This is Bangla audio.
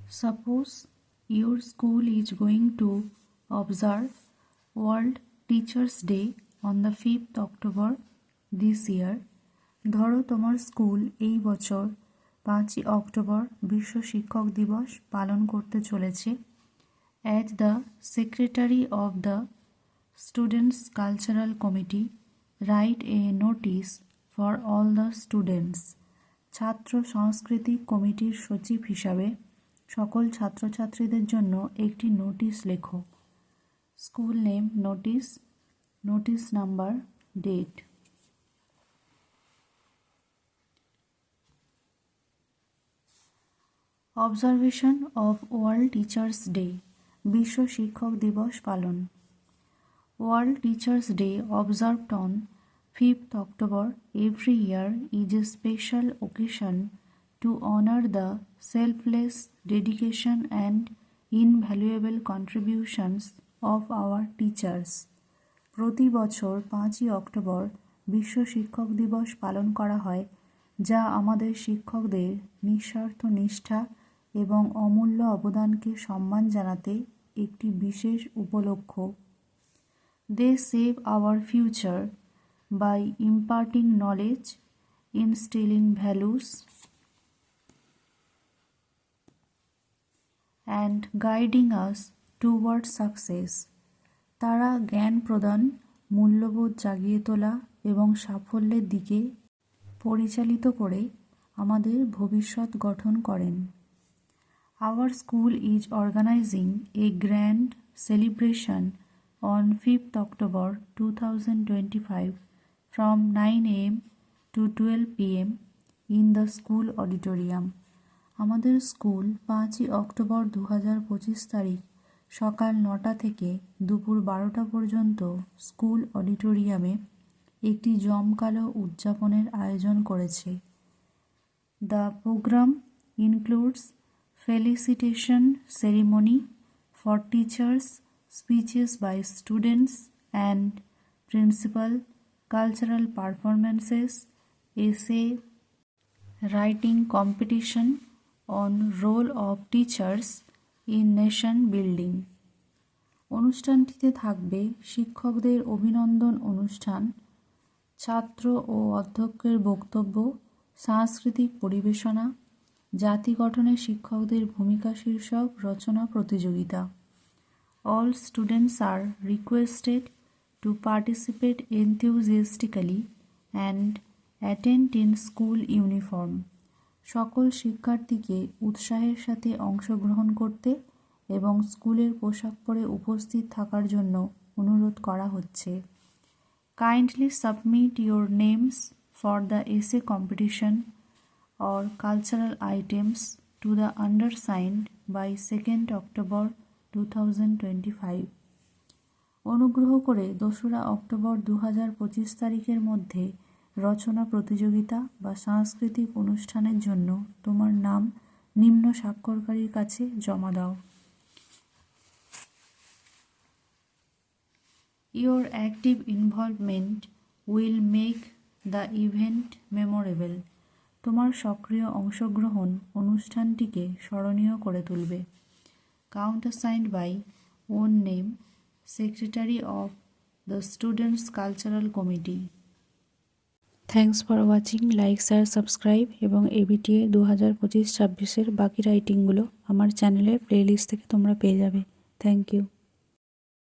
Suppose your school is going to observe World Teachers Day on the 5th October this year. ধরো তোমার স্কুল এই বছর 5ই অক্টোবর বিশ্ব শিক্ষক দিবস পালন করতে চলেছে। As the Secretary of the Students' Cultural Committee, write a notice for all the students. ছাত্র সাংস্কৃতিক কমিটির সচিব হিসাবে সকল ছাত্রছাত্রীদের জন্য একটি নোটিশ লেখো। School name notice, notice number, date. Observation of world teachers day, বিশ্ব শিক্ষক দিবস পালন। World Teachers Day, observed on 5th October every year, is a special occasion to honor the selfless dedication and invaluable contributions of our teachers. প্রতি বছর 5ই অক্টোবর বিশ্ব শিক্ষক দিবস পালন করা হয়, যা আমাদের শিক্ষকদের নিঃস্বার্থ নিষ্ঠা এবং অমূল্য অবদানকে সম্মান জানাতে একটি বিশেষ উপলক্ষ। They shape our future by imparting knowledge, instilling values, and guiding us towards success. তারা জ্ঞান প্রদান, মূল্যবোধ জাগিয়ে তোলা এবং সাফল্যের দিকে পরিচালিত করে আমাদের ভবিষ্যৎ গঠন করেন। Our school is organizing a grand celebration on 5th October 2025 from 9 a.m. to 12 p.m. in the school auditorium. আমাদের স্কুল 5ই অক্টোবর 2025 তারিখ সকাল 9টা থেকে দুপুর 12টা পর্যন্ত স্কুল অডিটোরিয়ামে একটি জমকালো উদযাপনের আয়োজন করেছে। The program includes felicitation ceremony for teachers, speeches by students and principal, cultural performances, essay writing competition on role of teachers in nation building. অনুষ্ঠানটিতে থাকবে শিক্ষকদের অভিনন্দন অনুষ্ঠান, ছাত্র ও অধ্যক্ষের বক্তব্য, সাংস্কৃতিক পরিবেশনা, জাতি গঠনে শিক্ষকদের ভূমিকা শীর্ষক রচনা প্রতিযোগিতা। All students are requested to participate enthusiastically and attend in school uniform. সকল শিক্ষার্থীকে উৎসাহের সাথে অংশগ্রহণ করতে এবং স্কুলের পোশাক পরে উপস্থিত থাকার জন্য অনুরোধ করা হচ্ছে। Kindly submit your names for the essay competition or cultural items to the undersigned by 2nd October 2025. অনুগ্রহ করে 2রা অক্টোবর 2025 তারিখের মধ্যে রচনা প্রতিযোগিতা বা সাংস্কৃতিক অনুষ্ঠানের জন্য তোমার নাম নিম্ন স্বাক্ষরকারীর কাছে জমা দাও। Your active involvement will make the event memorable. তোমার সক্রিয় অংশগ্রহণ অনুষ্ঠানটিকে স্মরণীয় করে তুলবে। Countersigned by own name, Secretary of the Students' Cultural Committee. Thanks for watching. Like, share, subscribe এবং ABTA 2025-26 বাকি রাইটিংগুলো আমার চ্যানেলের প্লেলিস্ট থেকে তোমরা পেয়ে যাবে। Thank you.